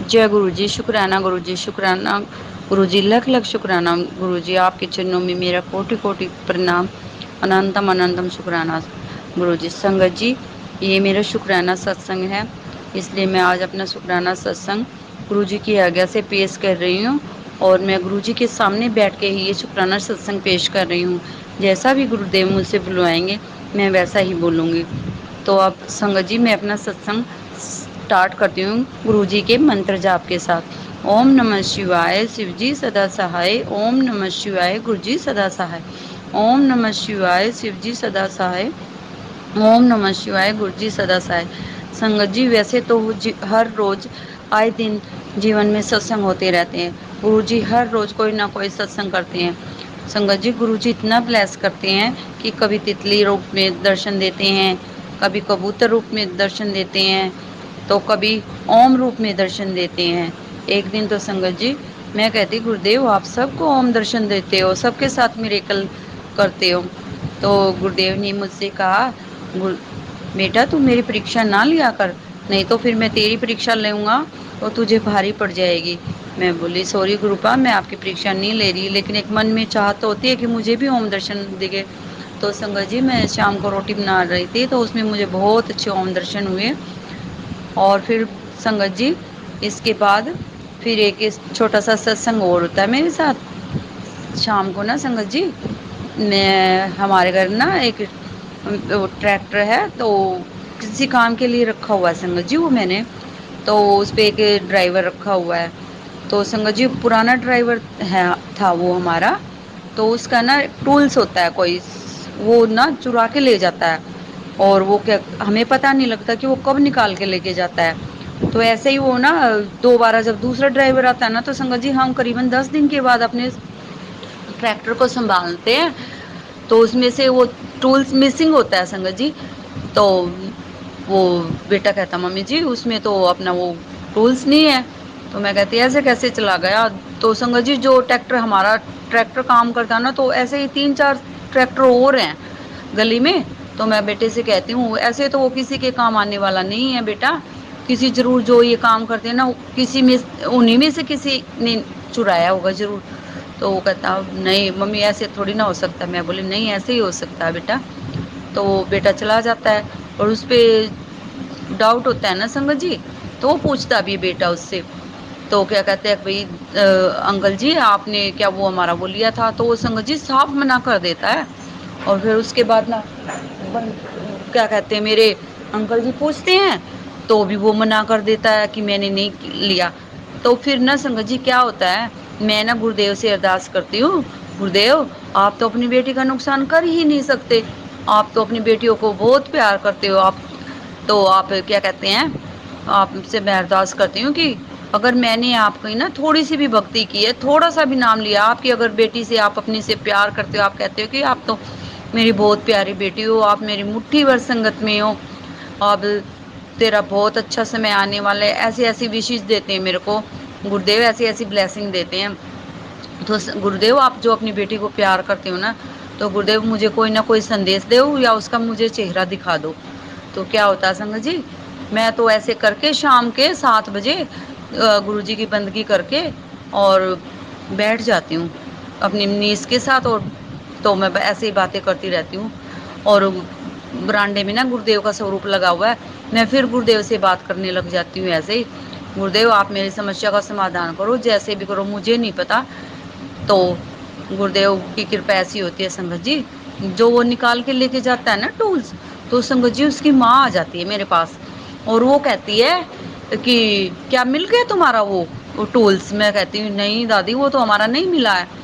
जय गुरु जी, शुक्राना गुरु जी, शुक्राना गुरु जी, लख लख शुक्राना गुरु जी। आपके चरणों में मेरा कोटि कोटि प्रणाम, अनंतम अनंतम शुक्राना गुरु जी। संगत जी, ये मेरा शुक्राना सत्संग है, इसलिए मैं आज अपना शुक्राना सत्संग गुरु जी की आज्ञा से पेश कर रही हूँ। और मैं गुरु जी के सामने बैठ के ही ये शुक्राना सत्संग पेश कर रही हूँ। जैसा भी गुरुदेव मुझसे बुलवाएंगे मैं वैसा ही बोलूँगी। तो अब संगत जी, मैं अपना सत्संग स्टार्ट करती हूँ गुरु जी के मंत्र जाप के साथ। ओम नमः शिवाय, शिव जी सदा सहाय। ओम नमः शिवाय, गुरु जी सदा सहाय। ओम नमः शिवाय, शिव जी सदा सहाय। ओम नमः शिवाय, गुरु जी सदा सहाय। संगत जी, वैसे तो हर रोज आए दिन जीवन में सत्संग होते रहते हैं। गुरु जी हर रोज कोई ना कोई सत्संग करते हैं। संगत जी, गुरु जी इतना ब्लेस करते हैं कि कभी तितली रूप में दर्शन देते हैं, कभी कबूतर रूप में दर्शन देते हैं, तो कभी ओम रूप में दर्शन देते हैं। एक दिन तो संगत जी मैं कहती, गुरुदेव आप सबको ओम दर्शन देते हो, सबके साथ मिरेकल करते हो। तो गुरुदेव ने मुझसे कहा, बेटा तू मेरी परीक्षा ना लिया कर, नहीं तो फिर मैं तेरी परीक्षा लूंगा तो तुझे भारी पड़ जाएगी। मैं बोली, सॉरी गुरुपा, मैं आपकी परीक्षा नहीं ले रही, लेकिन एक मन में चाहत तो होती है कि मुझे भी ओम दर्शन दिखे। तो संगत जी, मैं शाम को रोटी बना रही थी तो उसमें मुझे बहुत अच्छे ओम दर्शन हुए। और फिर संगत जी, इसके बाद फिर एक छोटा सा सत्संग और होता है मेरे साथ शाम को ना संगत जी। मैं हमारे घर ना एक ट्रैक्टर है, तो किसी काम के लिए रखा हुआ है संगत जी वो मैंने। तो उस पे एक ड्राइवर रखा हुआ है। तो संगत जी पुराना ड्राइवर है था वो हमारा। तो उसका ना टूल्स होता है कोई, वो ना चुरा के ले जाता है। और वो क्या, हमें पता नहीं लगता कि वो कब निकाल के लेके जाता है। तो ऐसे ही वो ना दोबारा जब दूसरा ड्राइवर आता है ना, तो संगत जी हम करीबन 10 दिन के बाद अपने ट्रैक्टर को संभालते हैं, तो उसमें से वो टूल्स मिसिंग होता है संगत जी। तो वो बेटा कहता, मम्मी जी उसमें तो अपना वो टूल्स नहीं है। तो मैं कहती ऐसे कैसे चला गया। तो संगत जी, जो ट्रैक्टर हमारा ट्रैक्टर काम करता ना, तो ऐसे ही 3-4 ट्रैक्टर और हैं गली में। तो मैं बेटे से कहती हूँ, ऐसे तो वो किसी के काम आने वाला नहीं है बेटा, किसी जरूर जो ये काम करते हैं ना, किसी में उन्हीं में से किसी ने चुराया होगा जरूर। तो वो कहता, नहीं मम्मी ऐसे थोड़ी ना हो सकता। मैं बोली, नहीं ऐसे ही हो सकता है बेटा। तो बेटा चला जाता है, और उस पे डाउट होता है ना संगत जी, तो वो पूछता भी है बेटा उससे। तो क्या कहते हैं भाई, अंकल जी आपने क्या वो हमारा वो लिया था, तो वो संगत जी साफ मना कर देता है। और फिर उसके बाद ना क्या कहते हैं, मेरे अंकल जी पूछते हैं तो भी वो मना कर देता है कि मैंने नहीं लिया। तो फिर ना संगत जी क्या होता है, मैं ना गुरुदेव से अरदास करती हूँ, गुरुदेव आप तो अपनी बेटी का नुकसान कर ही नहीं सकते, आप तो अपनी बेटियों को बहुत प्यार करते हो आप। तो आप क्या कहते हैं, आपसे मैं अरदास करती हूँ कि अगर मैंने आपकी ना थोड़ी सी भी भक्ति की है, थोड़ा सा भी नाम लिया आपकी, अगर बेटी से आप अपनी से प्यार करते हो, आप कहते हो कि आप तो मेरी बहुत प्यारी बेटी हो, आप मेरी मुट्ठी भर संगत में हो, अब तेरा बहुत अच्छा समय आने वाला है, ऐसी ऐसी विशेष देते हैं मेरे को गुरुदेव, ऐसी ऐसी ब्लेसिंग देते हैं। तो गुरुदेव आप जो अपनी बेटी को प्यार करते हो ना, तो गुरुदेव मुझे कोई ना कोई संदेश दो या उसका मुझे चेहरा दिखा दो। तो क्या होता है संगत जी, मैं तो ऐसे करके शाम के 7 बजे गुरु जी की बंदगी करके और बैठ जाती हूँ अपनी नीस के साथ। और तो मैं ऐसे ही बातें करती रहती हूँ। और बरामदे में ना गुरुदेव का स्वरूप लगा हुआ है, मैं फिर गुरुदेव से बात करने लग जाती हूँ ऐसे ही, गुरुदेव आप मेरी समस्या का समाधान करो, जैसे भी करो मुझे नहीं पता। तो गुरुदेव की कृपा ऐसी होती है संगत जी, जो वो निकाल के लेके जाता है ना टूल्स, तो संगत जी उसकी माँ आ जाती है मेरे पास, और वो कहती है कि क्या मिल गया तुम्हारा वो टूल्स। मैं कहती हूँ नहीं दादी, वो तो हमारा नहीं मिला है।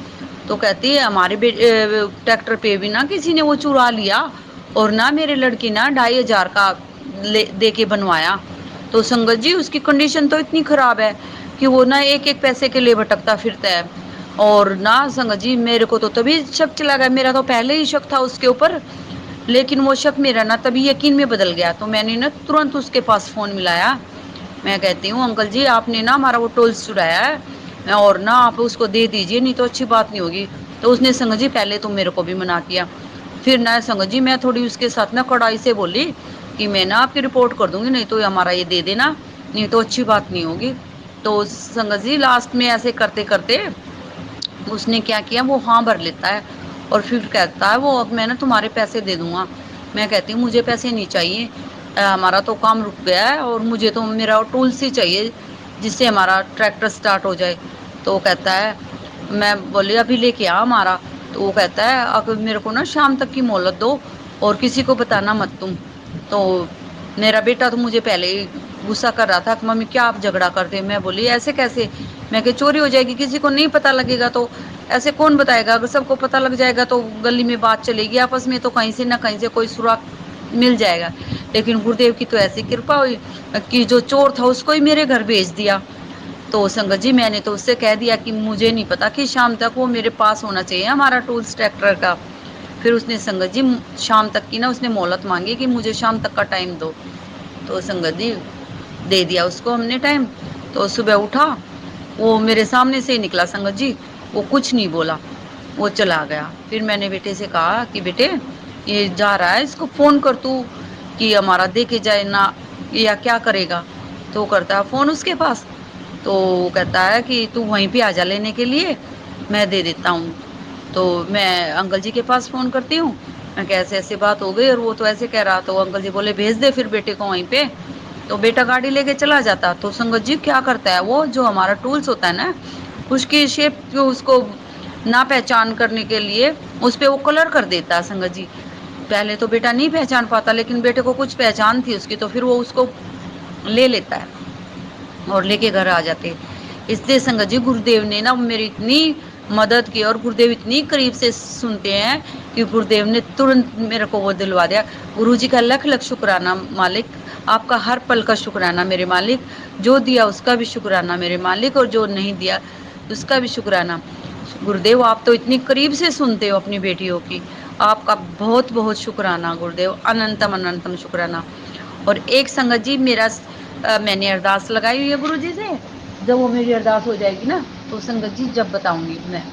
तो कहती है हमारे ट्रैक्टर पे भी ना किसी ने वो चुरा लिया, और ना मेरे लड़की ना 2,500 का दे के बनवाया। तो संगत जी उसकी कंडीशन तो इतनी खराब है कि वो ना एक एक पैसे के लिए भटकता फिरता है। और ना संगत जी मेरे को तो तभी शक चला गया, मेरा तो पहले ही शक था उसके ऊपर, लेकिन वो शक मेरा ना तभी यकीन में बदल गया। तो मैंने ना तुरंत उसके पास फोन मिलाया, मैं कहती हूँ अंकल जी आपने ना हमारा वो टोल्स चुराया है, और ना आप उसको दे दीजिए, नहीं तो अच्छी बात नहीं होगी। तो उसने संगत जी पहले तो मेरे को भी मना किया, फिर ना संगत जी मैं थोड़ी उसके साथ ना कड़ाई से बोली कि मैं ना आपकी रिपोर्ट कर दूंगी, नहीं तो हमारा ये दे देना, नहीं तो अच्छी बात नहीं होगी। तो संगत जी लास्ट में ऐसे करते करते उसने क्या किया, वो हाँ भर लेता है और फिर कहता है वो, अब मैं ना तुम्हारे पैसे दे दूंगा। मैं कहती हूँ मुझे पैसे नहीं चाहिए, हमारा तो काम रुक गया है और मुझे तो मेरा टूल्स ही चाहिए जिससे हमारा ट्रैक्टर स्टार्ट हो जाए। तो वो कहता है, मैं बोली अभी लेके आ हमारा। तो वो कहता है अगर मेरे को ना शाम तक की मोहलत दो और किसी को बताना मत तुम। तो मेरा बेटा तो मुझे पहले ही गुस्सा कर रहा था कि मम्मी क्या आप झगड़ा करते। मैं बोली ऐसे कैसे, मैं कि चोरी हो जाएगी, किसी को नहीं पता लगेगा तो ऐसे कौन बताएगा, अगर सबको पता लग जाएगा तो गली में बात चलेगी आपस में, तो कहीं से ना कहीं से कोई सुराग मिल जाएगा। लेकिन गुरुदेव की तो ऐसी कृपा हुई कि जो चोर था उसको ही मेरे घर भेज दिया। तो संगत जी मैंने तो उससे कह दिया कि मुझे नहीं पता कि शाम तक वो मेरे पास होना चाहिए हमारा टूल्स ट्रैक्टर का। फिर उसने संगत जी शाम तक की ना उसने मोहलत मांगी कि मुझे शाम तक का टाइम दो। तो संगत जी दे दिया उसको हमने टाइम। तो सुबह उठा, वो मेरे सामने से ही निकला संगत जी, वो कुछ नहीं बोला, वो चला गया। फिर मैंने बेटे से कहा कि बेटे ये जा रहा है, इसको फोन कर तू कि हमारा दे के जाए ना, या क्या करेगा। तो करता है फोन उसके पास। तो कहता है कि तू वहीं पे आ जा लेने के लिए, मैं दे देता हूँ। तो मैं अंकल जी के पास फोन करती हूँ, मैं कैसे ऐसे बात हो गई और वो तो ऐसे कह रहा। तो अंकल जी बोले भेज दे फिर बेटे को वहीं पे। तो बेटा गाड़ी लेके चला जाता। तो संगत जी क्या करता है, वो जो हमारा टूल्स होता है ना उसकी शेप जो उसको ना पहचान करने के लिए उस पे वो कलर कर देता है संगत जी। पहले तो बेटा नहीं पहचान पाता, लेकिन बेटे को कुछ पहचान थी उसकी, तो फिर वो उसको ले लेता है और लेके घर आ जाते। इसलिए संगत जी गुरुदेव ने ना मेरी इतनी मदद की और गुरुदेव इतनी करीब से सुनते हैं कि गुरुदेव ने तुरंत मेरे को वो दिलवा दिया। गुरु जी का लख लख शुक्राना मालिक, आपका हर पल का शुक्राना मेरे मालिक, जो दिया उसका भी शुक्राना मेरे मालिक और जो नहीं दिया उसका भी शुक्राना। गुरुदेव आप तो इतनी करीब से सुनते हो अपनी बेटियों की, आपका बहुत बहुत शुक्राना गुरुदेव, अनंतम अनंतम शुक्राना। और एक संगत जी मेरा मैंने अरदास लगाई हुई है गुरु जी से, जब वो मेरी अरदास हो जाएगी ना तो संगत जी जब बताऊंगी मैं।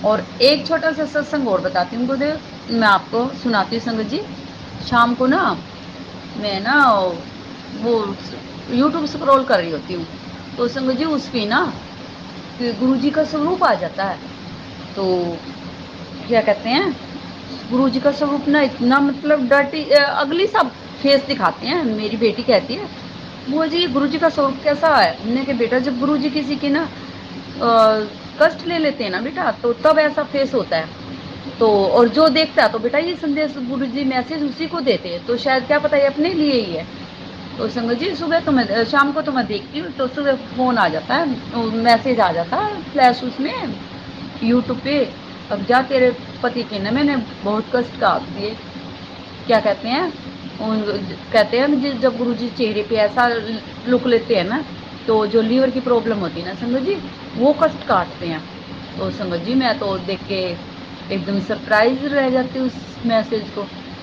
और एक छोटा सा सत्संग और बताती हूँ गुरुदेव, मैं आपको सुनाती हूँ संगत जी। शाम को ना मैं ना वो यूट्यूब स्क्रॉल कर रही होती हूँ, तो संगत जी उस पे ना गुरु जी का स्वरूप आ जाता है। तो क्या कहते हैं, गुरु जी का स्वरूप ना इतना मतलब डर्टी अगली सा फेस दिखाते हैं। मेरी बेटी कहती है बुआ जी गुरु जी का स्वरूप कैसा है। हमने कहा बेटा जब गुरु जी किसी की ना कष्ट ले लेते हैं ना बेटा तो तब ऐसा फेस होता है। तो और जो देखता है तो बेटा ये संदेश गुरु जी मैसेज उसी को देते हैं, तो शायद क्या पता ये अपने लिए ही है। तो संगत जी सुबह तो मैं शाम को तो मैं देखती हूँ, तो सुबह फोन आ जाता है, मैसेज आ जाता है फ्लैश उसमें यूट्यूब पे, अब जा तेरे पति के न मैंने बहुत कष्ट का दिए। क्या कहते हैं कहते हैं जब गुरु जी चेहरे पे ऐसा लुक लेते हैं ना तो जो लीवर की प्रॉब्लम होती है ना संगत जी वो कष्ट काटते हैं। तो संगत जी मैं तो देख के एकदम सरप्राइज रह जाती हूँ उस मैसेज को।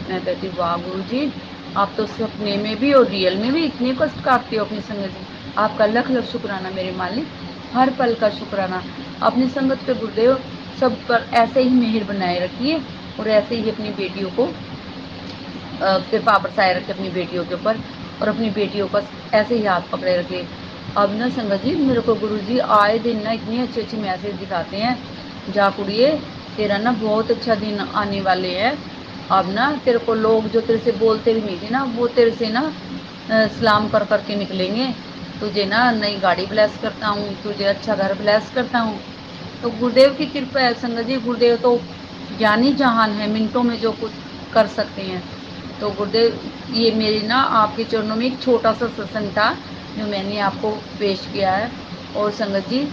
मैं कहती हूँ वाह गुरु जी आप तो सपने में भी और रियल में भी इतने कष्ट काटते हो अपनी संगत जी, आपका लख लख शुक्राना मेरे मालिक, हर पल का शुक्राना। अपनी संगत पे गुरुदेव सब पर ऐसे ही मेहर बनाए रखिए और ऐसे ही अपनी बेटियों को कृपा बरसाए रखे अपनी बेटियों के ऊपर, और अपनी बेटियों का ऐसे ही हाथ पकड़े रखे। अब ना संगत जी मेरे को गुरु जी आए दिन ना इतनी अच्छी अच्छी मैसेज दिखाते हैं, जा कुड़िए तेरा ना बहुत अच्छा दिन आने वाले है। अब ना तेरे को लोग जो तेरे से बोलते भी नहीं थे ना वो तेरे से ना सलाम कर करके निकलेंगे। तुझे ना नई गाड़ी ब्लेस करता हूँ, तुझे अच्छा घर ब्लेस करता हूँ। तो गुरुदेव की कृपा है संगत जी, गुरुदेव तो ज्ञानी जहान है, मिनटों में जो कुछ कर सकते हैं। तो गुरुदेव ये मेरी ना आपके चरणों में एक छोटा सा सत्संग था जो मैंने आपको पेश किया है। और संगत जी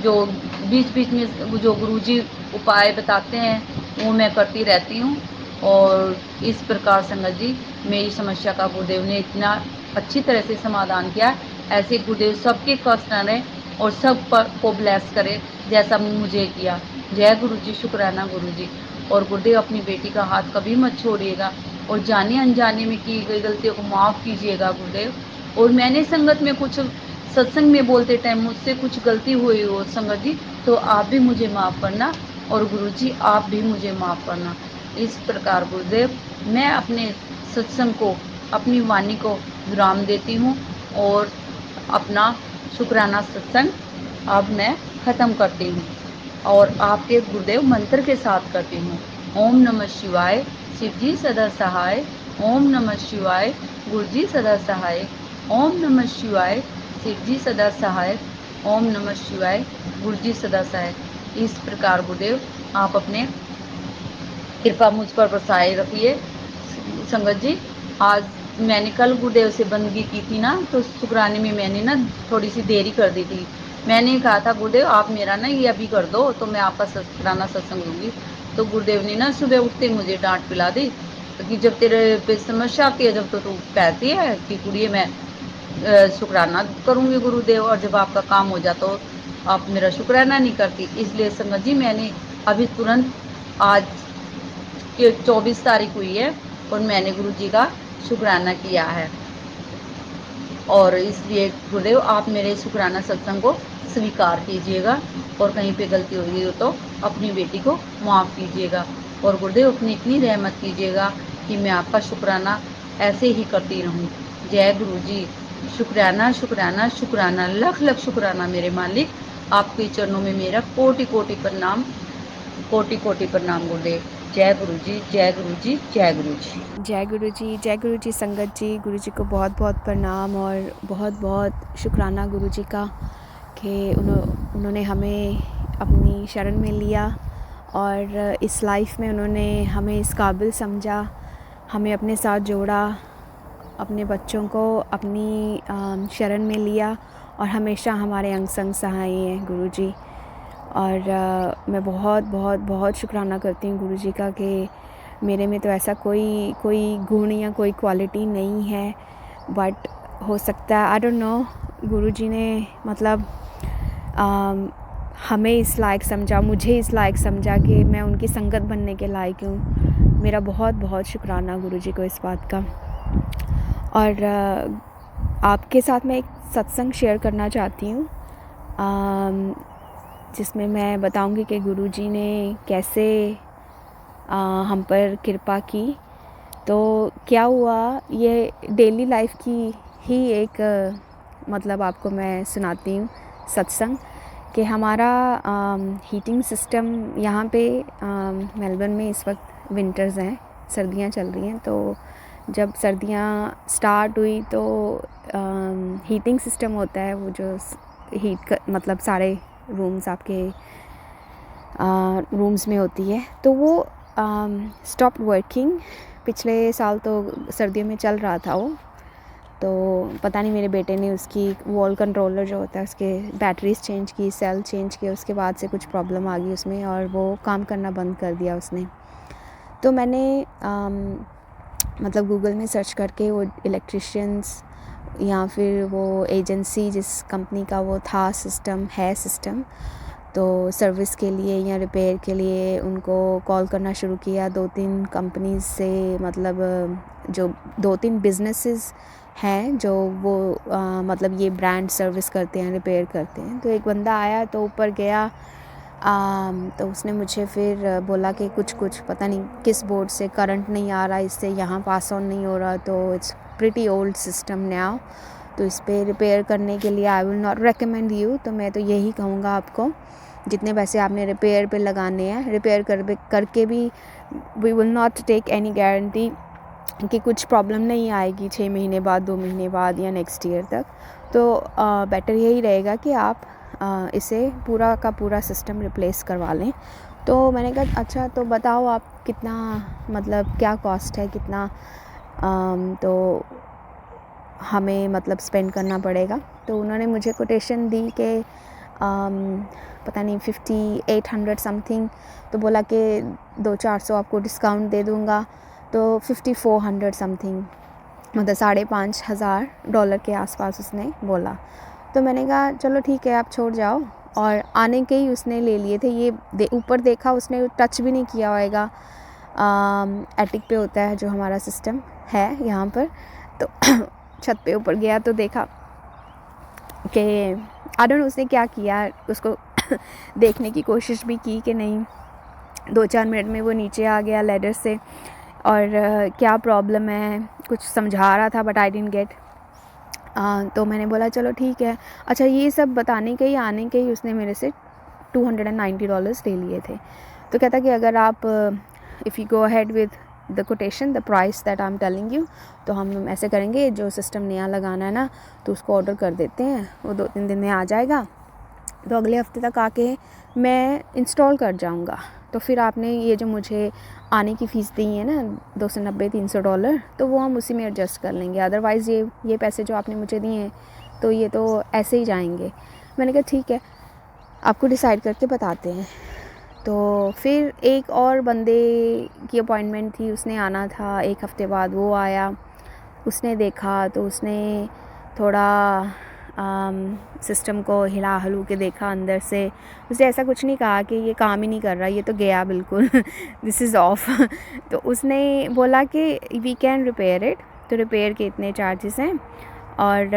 जो बीच बीच में जो गुरुजी उपाय बताते हैं वो मैं करती रहती हूँ। और इस प्रकार संगत जी मेरी समस्या का गुरुदेव ने इतना अच्छी तरह से समाधान किया। ऐसे गुरुदेव सबके कष्ट न रहे और सब पर को ब्लेस करे जैसा मुझे किया। जय गुरु जी, शुक्राना गुरु जी। और गुरुदेव अपनी बेटी का हाथ कभी मत छोड़िएगा और जाने अनजाने में की गई गलतियों को माफ़ कीजिएगा गुरुदेव। और मैंने संगत में कुछ सत्संग में बोलते टाइम मुझसे कुछ गलती हुई हो संगत जी तो आप भी मुझे माफ़ करना और गुरु जी आप भी मुझे माफ़ करना। इस प्रकार गुरुदेव मैं अपने सत्संग को अपनी वाणी को विराम देती हूँ और अपना शुक्राना सत्संग अब मैं ख़त्म करती हूँ और आपके गुरुदेव मंत्र के साथ करती हूँ। ओम नमः शिवाय, शिव जी सदा सहाय। ओम नमः शिवाय, गुरु जी सदा सहाय। ओम नमः शिवाय, शिव जी सदा सहाय। ओम नमः शिवाय, गुरु जी सदा सहाय। इस प्रकार गुरुदेव आप अपने कृपा मुझ पर बरसाए रखिए। संगत जी, आज मैंने कल गुरुदेव से बंदगी की थी ना, तो शुक्राने में मैंने ना थोड़ी सी देरी कर दी थी। मैंने कहा था गुरुदेव आप मेरा ना ये अभी कर दो तो मैं आपका शुक्राना सत्संग लूँगी। तो गुरुदेव ने ना सुबह उठते मुझे डांट पिला दी कि जब तेरे पे समस्या आती है, जब तो तू कहती है कि कुड़िए मैं शुक्राना करूँगी गुरुदेव, और जब आपका काम हो जाता तो आप मेरा शुक्राना नहीं करती। इसलिए संगत जी मैंने अभी तुरंत आज कि 24 तारीख हुई है और मैंने गुरु जी का शुक्राना किया है। और इसलिए गुरुदेव आप मेरे शुक्राना सत्संग को स्वीकार कीजिएगा और कहीं पे गलती हो गई हो तो अपनी बेटी को माफ़ कीजिएगा। और गुरुदेव अपनी इतनी रहमत कीजिएगा कि मैं आपका शुक्राना ऐसे ही करती रहूं। जय गुरु जी। शुक्राना शुक्राना शुक्राना, लख लख शुक्राना मेरे मालिक। आपके चरणों में मेरा कोटि कोटि प्रणाम, कोटि कोटि प्रणाम गुरुदेव। जय गुरु जी, जय गुरु जी, जय गुरु जी। जय गुरु जी, जय गुरु जी। संगत जी, गुरु जी को बहुत बहुत प्रणाम और बहुत बहुत शुक्राना गुरु जी का कि उन्होंने हमें अपनी शरण में लिया और इस लाइफ में उन्होंने हमें इस काबिल समझा, हमें अपने साथ जोड़ा, अपने बच्चों को अपनी शरण में लिया और हमेशा हमारे अंग संग सहाय हैं गुरु जी। और मैं बहुत बहुत बहुत शुक्राना करती हूँ गुरु जी का कि मेरे में तो ऐसा कोई गुण या कोई क्वालिटी नहीं है, बट हो सकता है आई डोंट नो गुरु जी ने मतलब हमें इस लायक समझा, मुझे इस लायक समझा कि मैं उनकी संगत बनने के लायक हूँ। मेरा बहुत बहुत शुक्राना गुरु जी को इस बात का। और आपके साथ मैं एक सत्संग शेयर करना चाहती हूँ जिसमें मैं बताऊंगी कि गुरु जी ने कैसे हम पर कृपा की। तो क्या हुआ, ये डेली लाइफ की ही एक मतलब आपको मैं सुनाती हूँ सत्संग कि हमारा हीटिंग सिस्टम यहाँ पे मेलबर्न में इस वक्त विंटर्स हैं, सर्दियाँ चल रही हैं। तो जब सर्दियाँ स्टार्ट हुई तो हीटिंग सिस्टम होता है वो जो हीट मतलब सारे रूम्स आपके रूम्स में होती है, तो वो स्टॉप वर्किंग। पिछले साल तो सर्दियों में चल रहा था वो, तो पता नहीं मेरे बेटे ने उसकी वॉल कंट्रोलर जो होता है उसके बैटरीज चेंज की, सेल चेंज किए, उसके बाद से कुछ प्रॉब्लम आ गई उसमें और वो काम करना बंद कर दिया उसने। तो मैंने मतलब गूगल में सर्च करके वो इलेक्ट्रिशियंस या फिर वो एजेंसी जिस कंपनी का वो था सिस्टम तो सर्विस के लिए या रिपेयर के लिए उनको कॉल करना शुरू किया। 2-3 कंपनीज से, मतलब जो 2-3 बिजनेसेस हैं जो वो मतलब ये ब्रांड सर्विस करते हैं, रिपेयर करते हैं। तो एक बंदा आया तो ऊपर गया, तो उसने मुझे फिर बोला कि कुछ पता नहीं किस बोर्ड से करंट नहीं आ रहा, इससे यहाँ पास ऑन नहीं हो रहा, तो it's pretty old system now, तो इस पर रिपेयर करने के लिए I will not recommend you. तो मैं तो यही कहूँगा आपको, जितने पैसे आपने रिपेयर पे लगाने हैं, रिपेयर करके भी we will not take any guarantee कि कुछ प्रॉब्लम नहीं आएगी 6 महीने बाद, 2 महीने बाद या नेक्स्ट ईयर तक। तो बेटर यही रहेगा कि आप इसे पूरा का पूरा सिस्टम रिप्लेस करवा लें। तो मैंने कहा अच्छा तो बताओ आप कितना, मतलब क्या कॉस्ट है, कितना तो हमें मतलब स्पेंड करना पड़ेगा। तो उन्होंने मुझे कोटेशन दी कि पता नहीं 5800 समथिंग, तो बोला कि 200-400 आपको डिस्काउंट दे दूँगा, तो 5400 समथिंग, मतलब $5,500 के आसपास उसने बोला। तो मैंने कहा चलो ठीक है आप छोड़ जाओ, और आने के ही उसने ले लिए थे। ये ऊपर देखा उसने, टच भी नहीं किया होएगा, एटिक पे होता है जो हमारा सिस्टम है यहाँ पर। तो छत पे ऊपर गया तो देखा कि आई डोंट नो उसने क्या किया, उसको देखने की कोशिश भी की कि नहीं। 2-4 मिनट में वो नीचे आ गया लैडर से और क्या प्रॉब्लम है कुछ समझा रहा था, बट आई डिडंट गेट। तो मैंने बोला चलो ठीक है। अच्छा, ये सब बताने के ही आने के ही उसने मेरे से $290 ले लिए थे। तो कहता कि अगर आप if you go ahead with the quotation the price that I am telling you, तो हम ऐसे करेंगे, जो सिस्टम नया लगाना है ना तो उसको ऑर्डर कर देते हैं, वो 2-3 दिन में आ जाएगा, तो अगले हफ्ते तक आके मैं इंस्टॉल कर जाऊँगा। तो फिर आपने ये जो मुझे आने की फ़ीस दी है ना $290-300, तो वो हम उसी में एडजस्ट कर लेंगे, अदरवाइज़ ये पैसे जो आपने मुझे दिए हैं तो ये तो ऐसे ही जाएंगे। मैंने कहा ठीक है, आपको डिसाइड करके बताते हैं। तो फिर एक और बंदे की अपॉइंटमेंट थी, उसने आना था 1 हफ़्ते बाद, वो आया, उसने देखा तो उसने थोड़ा सिस्टम को हिला हलू के देखा अंदर से। उसने ऐसा कुछ नहीं कहा कि ये काम ही नहीं कर रहा, ये तो गया बिल्कुल दिस इज़ ऑफ तो उसने बोला कि वी कैन रिपेयर इट, तो रिपेयर के इतने चार्जेस हैं, और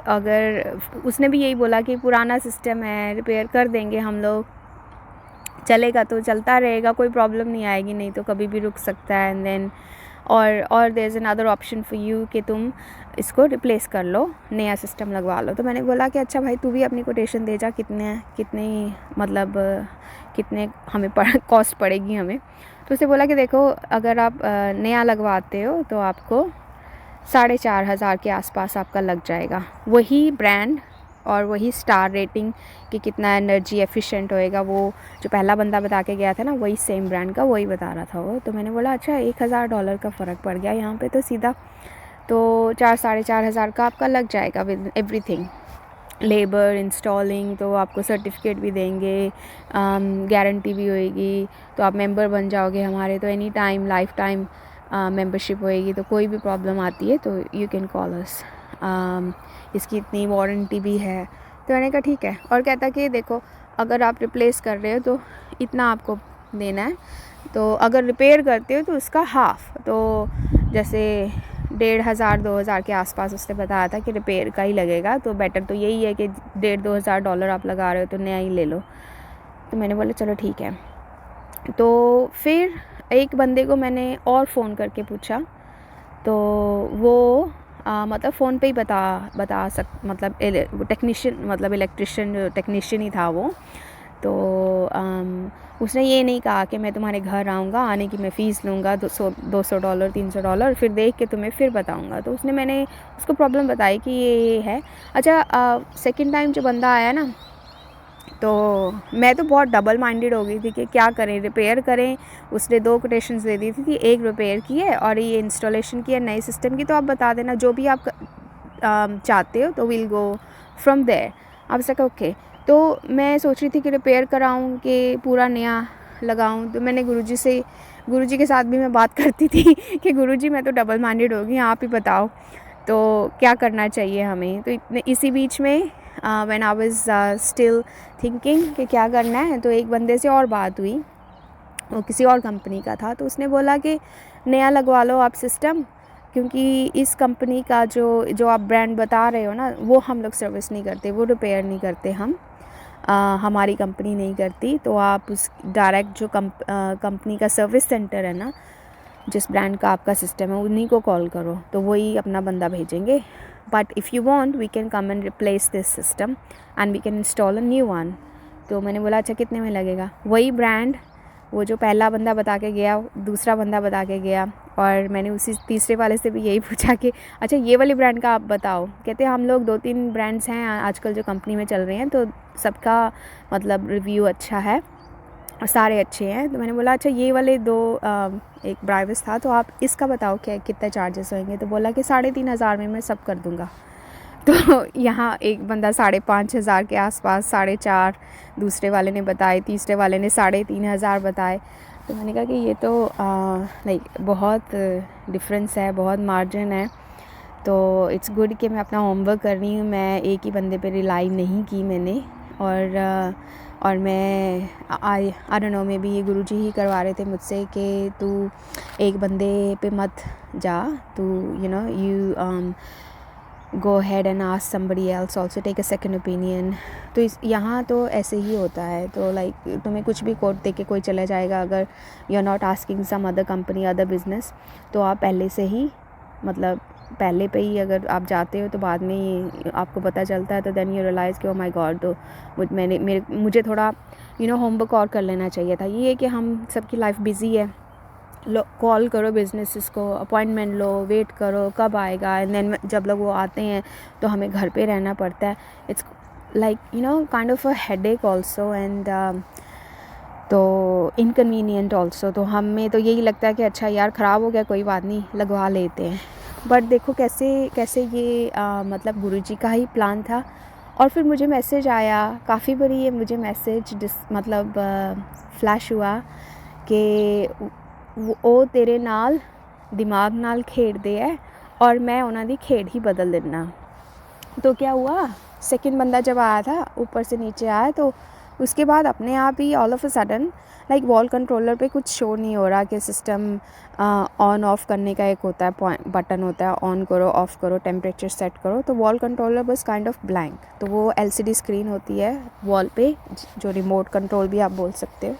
अगर उसने भी यही बोला कि पुराना सिस्टम है, रिपेयर कर देंगे हम लोग, चलेगा तो चलता रहेगा, कोई प्रॉब्लम नहीं आएगी, नहीं तो कभी भी रुक सकता है। एंड देन और there is another option for you कि तुम इसको रिप्लेस कर लो, नया सिस्टम लगवा लो। तो मैंने बोला कि अच्छा भाई, तू भी अपनी कोटेशन दे जा, कितने मतलब कितने हमें कॉस्ट पड़ेगी हमें। तो उसने बोला कि देखो, अगर आप नया लगवाते हो तो आपको 4,500 के आसपास आपका लग जाएगा, वही ब्रांड और वही स्टार रेटिंग कि कितना एनर्जी एफिशिएंट होएगा, वो जो पहला बंदा बता के गया था ना, वही सेम ब्रांड का वही बता रहा था वो। तो मैंने बोला अच्छा, $1,000 का फ़र्क पड़ गया यहाँ पे तो सीधा, तो 4-4,500 का आपका लग जाएगा विद एवरीथिंग, लेबर, इंस्टॉलिंग, तो आपको सर्टिफिकेट भी देंगे, गारंटी भी होएगी, तो आप मेंबर बन जाओगे हमारे, तो any time life time membership होएगी, तो कोई भी प्रॉब्लम आती है तो यू कैन कॉल अस, इसकी इतनी वारंटी भी है। तो मैंने कहा ठीक है। और कहता कि देखो, अगर आप रिप्लेस कर रहे हो तो इतना आपको देना है, तो अगर रिपेयर करते हो तो उसका हाफ़, तो जैसे 1,500-2,000 के आसपास उसने बताया था कि रिपेयर का ही लगेगा, तो बेटर तो यही है कि $1,500 आप लगा रहे हो तो नया ही ले लो। तो मैंने बोला चलो ठीक है। तो फिर एक बंदे को मैंने और फ़ोन करके पूछा, तो वो मतलब फ़ोन पे ही मतलब टेक्नीशियन, मतलब इलेक्ट्रिशियन टेक्नीशियन ही था वो। तो उसने ये नहीं कहा कि मैं तुम्हारे घर आऊँगा, आने की मैं फ़ीस लूँगा $200 $300, फिर देख के तुम्हें फिर बताऊँगा। तो मैंने उसको प्रॉब्लम बताई कि ये है। अच्छा, सेकंड टाइम जो बंदा आया ना, तो मैं तो बहुत डबल माइंडेड हो गई थी कि क्या करें, रिपेयर करें। उसने 2 कोटेशंस दे दी थी, एक रिपेयर की है और ये इंस्टॉलेशन की है नए सिस्टम की, तो आप बता देना जो भी आप चाहते हो, तो विल गो फ्रॉम देयर। आप सका ओके। तो मैं सोच रही थी कि रिपेयर कराऊं कि पूरा नया लगाऊं। तो मैंने गुरुजी के साथ भी मैं बात करती थी कि गुरुजी, मैं तो डबल माइंडेड हो गई, आप ही बताओ तो क्या करना चाहिए हमें। तो इसी बीच में when I was still thinking कि क्या करना है, तो एक बंदे से और बात हुई, वो किसी और कंपनी का था। तो उसने बोला कि नया लगवा लो आप सिस्टम, क्योंकि इस कंपनी का जो आप ब्रांड बता रहे हो ना, वो हम लोग सर्विस नहीं करते, वो रिपेयर नहीं करते हम, हमारी कंपनी नहीं करती। तो आप उस डायरेक्ट जो कंपनी का सर्विस सेंटर है ना, जिस ब्रांड का आपका सिस्टम है, उन्हीं को कॉल करो, तो वही अपना बंदा भेजेंगे। But if you want we can come and replace this system and we can install a new one. तो मैंने बोला अच्छा, कितने में लगेगा? वही ब्रांड, वो जो पहला बंदा बता के गया, दूसरा बंदा बता के गया, और मैंने उसी तीसरे वाले से भी यही पूछा कि अच्छा, ये वाली ब्रांड का आप बताओ। कहते हम लोग 2-3 ब्रांड्स हैं आजकल जो कंपनी में चल रहे हैं, तो सबका मतलब रिव्यू अच्छा है और सारे अच्छे हैं। तो मैंने बोला अच्छा, ये वाले 2 एक ब्राइवस था, तो आप इसका बताओ क्या कितना चार्जेस होंगे। तो बोला कि 3,500 में मैं सब कर दूँगा। तो यहाँ एक बंदा 5,500 के आसपास, 4,500 दूसरे वाले ने बताए, तीसरे वाले ने 3,500 बताए। तो मैंने कहा कि ये तो लाइक बहुत डिफरेंस है, बहुत मार्जिन है। तो इट्स गुड कि मैं अपना होमवर्क कर रही हूँ, मैं एक ही बंदे पे रिलाई नहीं की मैंने। और मैं I don't know, may be ये गुरुजी ही करवा रहे थे मुझसे कि तू एक बंदे पे मत जा, तू you go ahead and ask somebody else also, take a second opinion। तो यहाँ तो ऐसे ही होता है। तो लाइक तुम्हें कुछ भी कोड दे के कोई चला जाएगा, अगर you are not asking some other company, other business, तो आप पहले से ही मतलब पहले पे ही अगर आप जाते हो तो बाद में ये आपको पता चलता है, तो देन यू रियलाइज़ कि ओ माय गॉड, तो मुझे थोड़ा होमवर्क और कर लेना चाहिए था। ये है कि हम सबकी लाइफ बिज़ी है, कॉल करो बिजनेसेस को, अपॉइंटमेंट लो, वेट करो कब आएगा, एंड देन जब लोग वो आते हैं तो हमें घर पे रहना पड़ता है। It's like kind of a headache also, and तो इनकन्वीनियंट ऑल्सो। तो हमें तो यही लगता है कि अच्छा यार ख़राब हो गया, कोई बात नहीं, लगवा लेते हैं। बट देखो कैसे कैसे ये मतलब गुरुजी का ही प्लान था। और फिर मुझे मैसेज आया, काफ़ी बारी ये मुझे मैसेज मतलब फ्लैश हुआ कि ਉਹ तेरे नाल दिमाग नाल खेडते है और मैं उन्होंने खेड ही बदल देना। तो क्या हुआ, सेकंड बंदा जब आया था ऊपर से नीचे आया, तो उसके बाद अपने आप ही all of a sudden like wall controller पे कुछ शो नहीं हो रहा कि सिस्टम ऑन ऑफ करने का एक होता है पॉइंट, बटन होता है, ऑन करो ऑफ़ करो, टेम्परेचर सेट करो। तो वॉल कंट्रोलर बस काइंड ऑफ ब्लैंक। तो वो LCD स्क्रीन होती है वॉल पे, जो रिमोट कंट्रोल भी आप बोल सकते हो।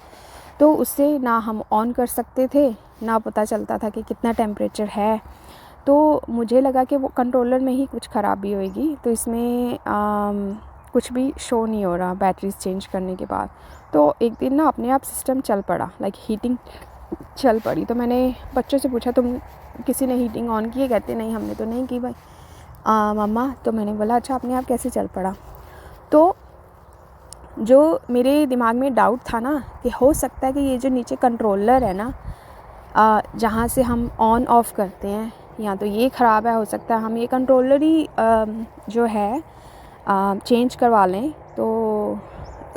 तो उससे ना हम ऑन कर सकते थे, ना पता चलता था कि कितना टेम्परेचर है। तो मुझे लगा कि वो कंट्रोलर में ही कुछ ख़राबी होएगी, तो इसमें कुछ भी शो नहीं हो रहा बैटरीज चेंज करने के बाद। तो एक दिन ना अपने आप सिस्टम चल पड़ा, लाइक हीटिंग चल पड़ी। तो मैंने बच्चों से पूछा, तुम किसी ने हीटिंग ऑन की है? कहते नहीं, हमने तो नहीं की भाई मम्मा। तो मैंने बोला अच्छा अपने आप कैसे चल पड़ा? तो जो मेरे दिमाग में डाउट था ना कि हो सकता है कि ये जो नीचे कंट्रोलर है ना, जहाँ से हम ऑन ऑफ़ करते हैं, या तो ये ख़राब है, हो सकता है हम ये कंट्रोलर ही जो है चेंज करवा लें तो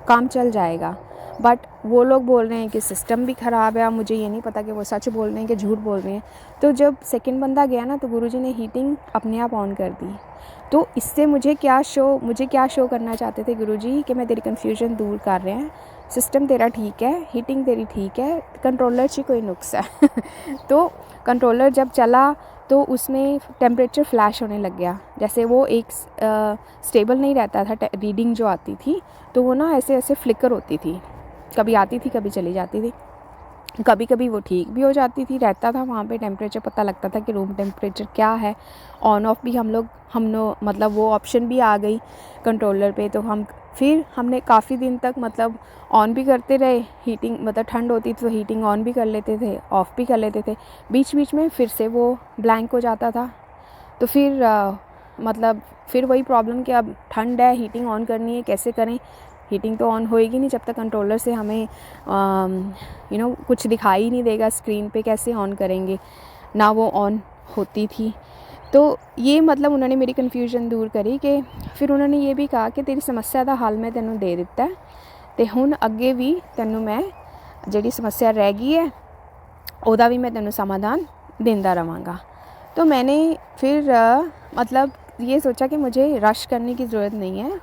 काम चल जाएगा। बट वो लोग बोल रहे हैं कि सिस्टम भी ख़राब है। अब मुझे ये नहीं पता कि वो सच बोल रहे हैं कि झूठ बोल रहे हैं। तो जब सेकंड बंदा गया ना, तो गुरुजी ने हीटिंग अपने आप ऑन कर दी। तो इससे मुझे क्या शो करना चाहते थे गुरुजी कि मैं तेरी कन्फ्यूजन दूर कर रहे हैं, सिस्टम तेरा ठीक है, हीटिंग तेरी ठीक है, कंट्रोलर ची कोई नुक्स है। तो कंट्रोलर जब चला तो उसमें टेम्परेचर फ्लैश होने लग गया, जैसे वो एक स्टेबल नहीं रहता था रीडिंग जो आती थी, तो वो ना ऐसे ऐसे फ्लिकर होती थी, कभी आती थी कभी चली जाती थी, कभी कभी वो ठीक भी हो जाती थी, रहता था वहाँ पे टेम्परेचर, पता लगता था कि रूम टेम्परेचर क्या है। ऑन ऑफ भी मतलब वो ऑप्शन भी आ गई कंट्रोलर पे। तो हमने काफ़ी दिन तक मतलब ऑन भी करते रहे, हीटिंग मतलब ठंड होती थी तो हीटिंग ऑन भी कर लेते थे, ऑफ़ भी कर लेते थे। बीच बीच में फिर से वो ब्लैंक हो जाता था। तो मतलब फिर वही प्रॉब्लम कि अब ठंड है, हीटिंग ऑन करनी है, कैसे करें? हीटिंग तो ऑन होएगी नहीं जब तक कंट्रोलर से हमें कुछ दिखाई नहीं देगा स्क्रीन पे, कैसे ऑन करेंगे? ना वो ऑन होती थी। तो ये मतलब उन्होंने मेरी कन्फ्यूजन दूर करी कि फिर उन्होंने ये भी कहा कि तेरी समस्या का हल मैं तेनों दे दिता है, तो हुण अगे भी तेनों मैं जिहड़ी समस्या रह गई है उहदा भी मैं तेनों समाधान देंदा रवांगा। तो मैंने फिर मतलब ये सोचा कि मुझे रश करने की ज़रूरत नहीं है।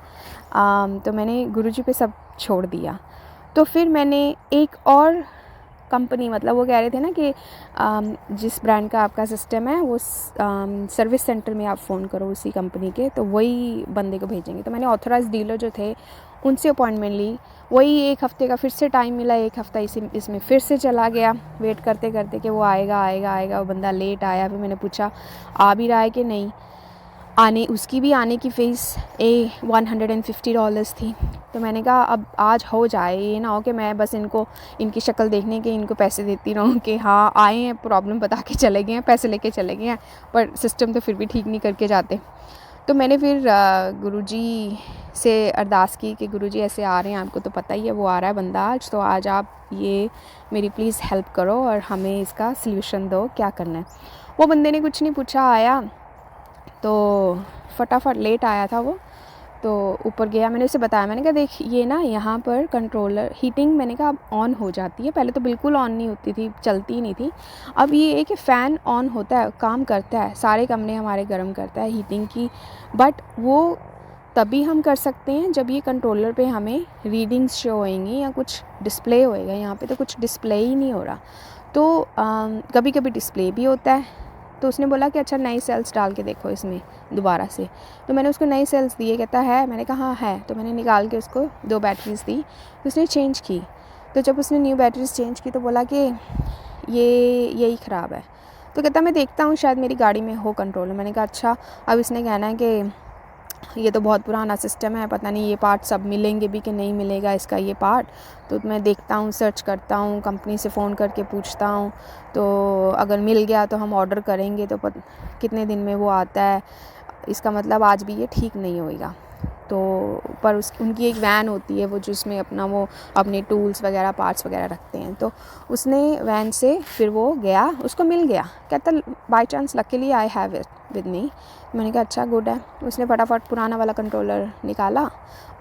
तो मैंने गुरुजी पे सब छोड़ दिया। तो फिर मैंने एक और कंपनी, मतलब वो कह रहे थे ना कि जिस ब्रांड का आपका सिस्टम है वो सर्विस सेंटर में आप फ़ोन करो उसी कंपनी के, तो वही बंदे को भेजेंगे। तो मैंने ऑथराइज्ड डीलर जो थे उनसे अपॉइंटमेंट ली। वही 1 हफ़्ते का फिर से टाइम मिला, 1 हफ़्ता इसमें फिर से चला गया वेट करते करते कि वो आएगा। वो बंदा लेट आया। फिर मैंने पूछा आ भी रहा है कि नहीं, उसकी भी आने की फ़ीस $150 थी। तो मैंने कहा अब आज हो जाए, ये ना हो कि मैं बस इनकी शक्ल देखने के इनको पैसे देती रहूँ कि हाँ आए हैं, प्रॉब्लम बता के चले गए हैं, पैसे लेके चले गए हैं, पर सिस्टम तो फिर भी ठीक नहीं करके जाते। तो मैंने फिर गुरुजी से अरदास की कि गुरुजी ऐसे आ रहे हैं, आपको तो पता ही है वो आ रहा है बंदा आज, तो आज आप ये मेरी प्लीज़ हेल्प करो और हमें इसका सल्यूशन दो, क्या करना है। वो बंदे ने कुछ नहीं पूछा, आया तो फटाफट, लेट आया था वो, तो ऊपर गया। मैंने उसे बताया, मैंने कहा देख ये ना यहाँ पर कंट्रोलर हीटिंग मैंने कहा अब ऑन हो जाती है, पहले तो बिल्कुल ऑन नहीं होती थी, चलती ही नहीं थी। अब ये है कि फ़ैन ऑन होता है, काम करता है, सारे कमरे हमारे गर्म करता है हीटिंग की, बट वो तभी हम कर सकते हैं जब ये कंट्रोलर पे हमें रीडिंग्स शो होएंगी या कुछ डिस्प्ले होएगा। यहाँ पे तो कुछ डिस्प्ले ही नहीं हो रहा। तो कभी कभी डिस्प्ले भी होता है। तो उसने बोला कि अच्छा नई सेल्स डाल के देखो इसमें दोबारा से। तो मैंने उसको नई सेल्स दिए, कहता है, मैंने कहा हाँ है। तो मैंने निकाल के उसको 2 बैटरीज़ दी, तो उसने चेंज की। तो जब उसने न्यू बैटरीज़ चेंज की तो बोला कि ये यही ख़राब है। तो कहता मैं देखता हूँ शायद मेरी गाड़ी में हो कंट्रोलर। मैंने कहा अच्छा। अब इसने कहना है कि ये तो बहुत पुराना सिस्टम है, पता नहीं ये पार्ट सब मिलेंगे भी कि नहीं मिलेगा इसका ये पार्ट। तो मैं देखता हूँ, सर्च करता हूँ, कंपनी से फ़ोन करके पूछता हूँ, तो अगर मिल गया तो हम ऑर्डर करेंगे, तो कितने दिन में वो आता है, इसका मतलब आज भी ये ठीक नहीं होएगा। तो पर उनकी एक वैन होती है वो जिसमें वो अपने टूल्स वगैरह पार्ट्स वगैरह रखते हैं। तो उसने वैन से फिर वो गया, उसको मिल गया। कहता by chance luckily I have it with me. मैंने कहा अच्छा गुड है। उसने फटाफट पुराना वाला कंट्रोलर निकाला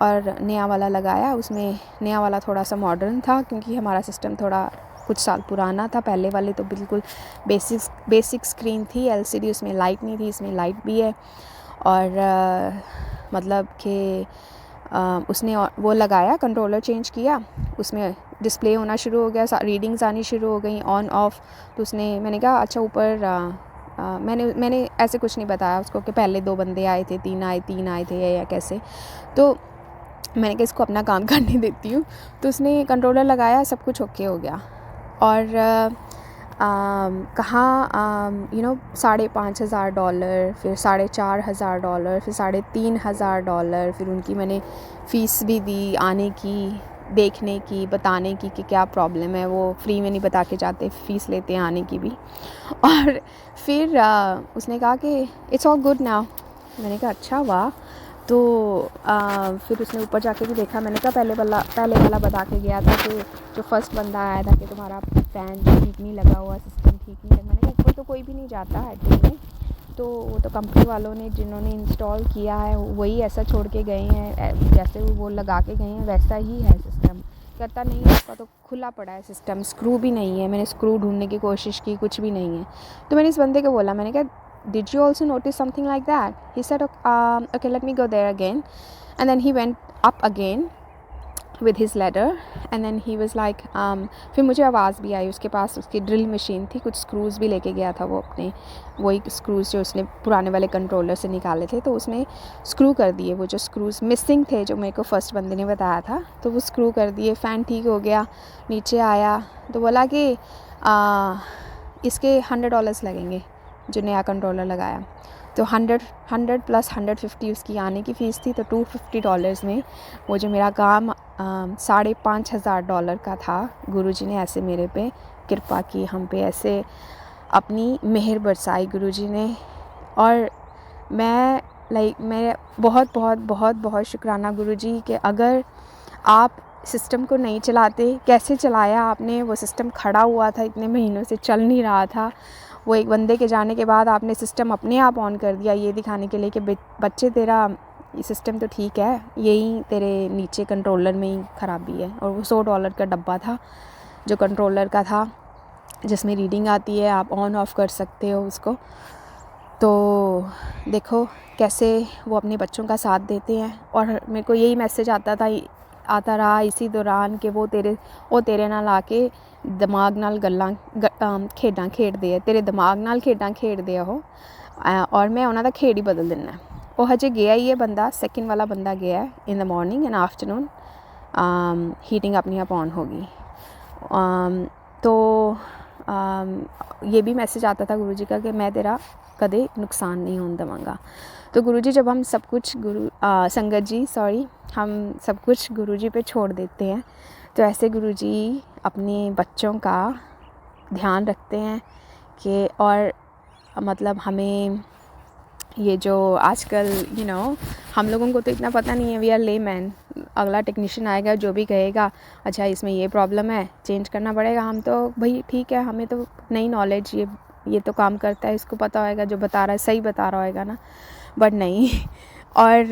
और नया वाला लगाया। उसमें नया वाला थोड़ा सा मॉडर्न था क्योंकि हमारा सिस्टम थोड़ा कुछ साल पुराना था। पहले वाले तो बिल्कुल बेसिक स्क्रीन थी LCD, उसमें लाइट नहीं थी, इसमें लाइट भी है। और मतलब कि उसने वो लगाया, कंट्रोलर चेंज किया, उसमें डिस्प्ले होना शुरू हो गया, रीडिंग्स आनी शुरू हो गई ऑन ऑफ। तो मैंने कहा अच्छा ऊपर मैंने ऐसे कुछ नहीं बताया उसको कि पहले 2 बंदे आए थे, 3 आए थे या कैसे। तो मैंने कहा इसको अपना काम करने देती हूँ। तो उसने कंट्रोलर लगाया, सब कुछ ओके हो गया। और कहाँ $5,500, फिर $4,500, फिर $3,500, फिर उनकी मैंने फ़ीस भी दी आने की, देखने की, बताने की कि क्या प्रॉब्लम है। वो फ्री में नहीं बता के जाते, फ़ीस लेते हैं आने की भी। और फिर उसने कहा कि इट्स ऑल गुड नाउ। मैंने कहा अच्छा वाह। तो फिर उसने ऊपर जाके भी देखा। मैंने कहा पहले वाला बता के गया था कि जो फर्स्ट बंदा आया था कि तुम्हारा फ़ैन जो ठीक नहीं लगा हुआ, सिस्टम ठीक नहीं लगा। मैंने कहा ऊपर तो कोई भी नहीं जाता एडमिन में, तो वो तो कंपनी वालों ने जिन्होंने इंस्टॉल किया है वही ऐसा छोड़ के गए हैं, जैसे वो लगा के गए हैं वैसा ही है सिस्टम। कहता नहीं उसका तो खुला पड़ा है सिस्टम, स्क्रू भी नहीं है। मैंने स्क्रू ढूंढने की कोशिश की, कुछ भी नहीं है। तो मैंने इस बंदे को बोला, मैंने कहा did you also notice something like that? He said okay, let me go there again. And then he went up again with his ladder, and then he was like फिर मुझे आवाज़ भी आई। उसके पास उसकी ड्रिल मशीन थी, कुछ screws भी लेके गया था वो अपने, वही स्क्रूज़ जो उसने पुराने वाले कंट्रोलर से निकाले थे। तो उसने स्क्रू कर दिए, वो जो स्क्रूज़ मिसिंग थे जो मेरे को फर्स्ट बंदे ने बताया था, तो वो स्क्रू कर दिए। फ़ैन ठीक हो गया। नीचे आया तो बोला कि इसके $100 लगेंगे जो नया कंट्रोलर लगाया। तो 100 प्लस 150 उसकी आने की फ़ीस थी। तो $250 में वो जो मेरा काम $5,500 का था, गुरुजी ने ऐसे मेरे पे कृपा की, हम पे ऐसे अपनी मेहर बरसाई गुरुजी ने। और मैं मैं बहुत बहुत बहुत बहुत शुक्राना गुरुजी कि अगर आप सिस्टम को नहीं चलाते, कैसे चलाया आपने। वो सिस्टम खड़ा हुआ था, इतने महीनों से चल नहीं रहा था। वो एक बंदे के जाने के बाद आपने सिस्टम अपने आप ऑन कर दिया, ये दिखाने के लिए कि बच्चे तेरा ये सिस्टम तो ठीक है, यही तेरे नीचे कंट्रोलर में ही ख़राबी है। और वो $100 का डब्बा था जो कंट्रोलर का था, जिसमें रीडिंग आती है, आप ऑन ऑफ़ कर सकते हो उसको। तो देखो कैसे वो अपने बच्चों का साथ देते हैं। और मेरे को यही मैसेज आता रहा इसी दौरान कि वो तेरे नाल आके दिमाग नाल खेडां खेडदे आ, तेरे दिमाग नाल खेडां खेडदे आ वो, और मैं उन्हां दा खेड ही बदल देना। वो हजे गया ही है बंदा, सेकंड वाला बंदा गया है in the morning and afternoon. Heating अपनी आप ऑन होगी। तो ये भी मैसेज आता था गुरुजी का कि मैं तेरा कदे नुकसान नहीं होने देवांगा। तो गुरुजी जब हम सब कुछ संगत जी हम सब कुछ गुरुजी पे छोड़ देते हैं, तो ऐसे गुरुजी अपने बच्चों का ध्यान रखते हैं कि, और मतलब हमें ये जो आजकल हम लोगों को तो इतना पता नहीं है, वी आर लेमैन। अगला टेक्नीशियन आएगा जो भी कहेगा अच्छा इसमें ये प्रॉब्लम है, चेंज करना पड़ेगा, हम तो भाई ठीक है, हमें तो नई नॉलेज, ये तो काम करता है, इसको पता होएगा, जो बता रहा है सही बता रहा होएगा ना, बट नहीं। और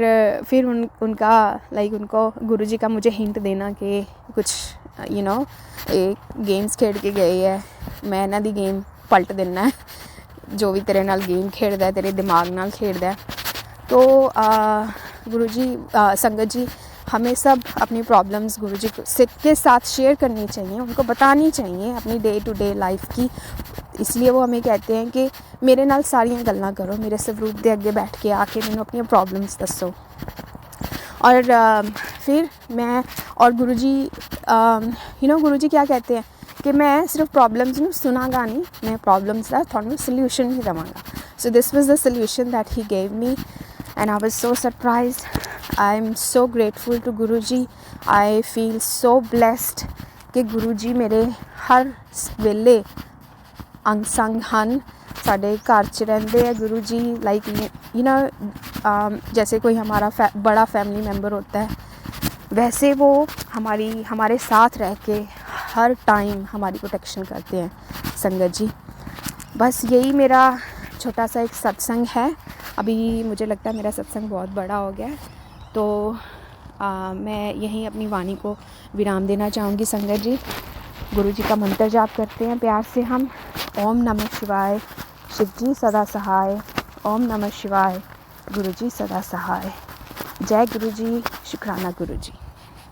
फिर उनका उनको गुरुजी का मुझे हिंट देना कि कुछ एक गेम्स खेड के गए है, मैं इन्हां दी गेम पलट देना है, जो भी तेरे नाल गेम खेडदा है तेरे दिमाग नाल खेडदा है। तो गुरुजी संगत जी हमें सब अपनी प्रॉब्लम्स गुरुजी के साथ शेयर करनी चाहिए, उनको बतानी चाहिए अपनी डे टू डे लाइफ की। इसलिए वो हमें कहते हैं कि मेरे नाल सारियां गल्लां करो, मेरे स्वरूप दे अगे बैठ के आके मैंने अपनी प्रॉब्लम्स दसो। और फिर मैं और गुरुजी गुरुजी क्या कहते हैं कि मैं सिर्फ प्रॉब्लम्स ਨੂੰ ਸੁਣਾਂਗਾ ਨਹੀਂ, मैं प्रॉब्लम्स ਦਾ ਤੁਹਾਨੂੰ ਸੋਲੂਸ਼ਨ ਹੀ ਦੇਵਾਂਗਾ। So this was the solution that he gave me and I was so surprised. I'm so grateful to Guruji. I feel so blessed कि Guruji ਮੇਰੇ ਹਰ ਵੇਲੇ ਅੰਗ ਸੰਗ ਹਨ, ਸਾਡੇ ਘਰ 'ਚ ਰਹਿੰਦੇ ਆ गुरु जी। लाइक यू नो जैसे कोई हमारा बड़ा फैमिली मेम्बर होता है, वैसे वो हमारे साथ रह के हर टाइम हमारी प्रोटेक्शन करते हैं संगत जी। बस यही मेरा छोटा सा एक सत्संग है। अभी मुझे लगता है मेरा सत्संग बहुत बड़ा हो गया है, तो मैं यहीं अपनी वाणी को विराम देना चाहूँगी संगत जी। गुरु जी का मंत्र जाप करते हैं प्यार से हम। ओम नमः शिवाय, शिव जी सदा सहाय। ओम नमः शिवाय, गुरु जी सदा सहाय। जय गुरु जी, शुक्राना गुरु जी।